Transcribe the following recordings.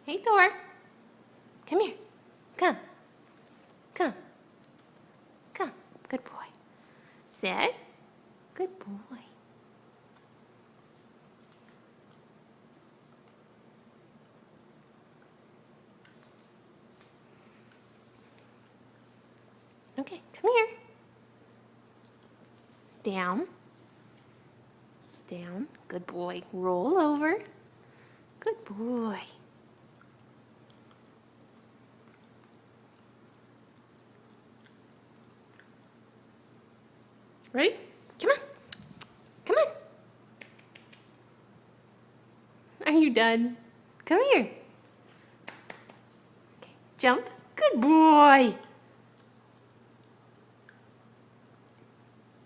Hey, Thor. Come here. Come. Come. Come. Good boy. Sit. Good boy. Okay, come here. Down. Down. Good boy. Roll over. Good boy. Ready? Come on. Come on. Are you done? Come here. Okay. Jump. Good boy.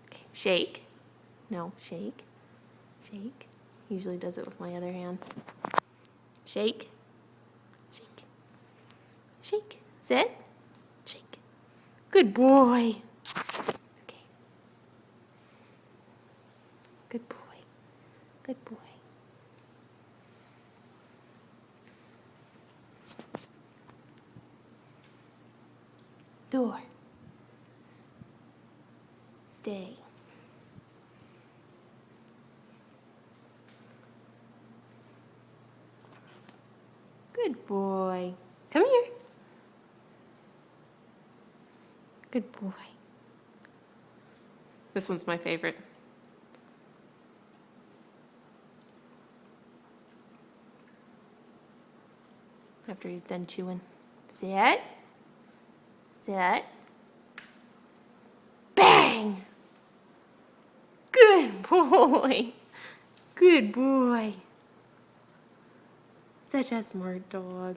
Okay. Shake. No, shake. Shake. Usually does it with my other hand. Shake. Shake. Shake. Sit. Shake. Good boy. Okay. Good boy. Good boy. Thor. Stay. Good boy. Come here. Good boy. This one's my favorite. After he's done chewing. Sit. Sit. Bang! Good boy. Good boy. Such a smart dog.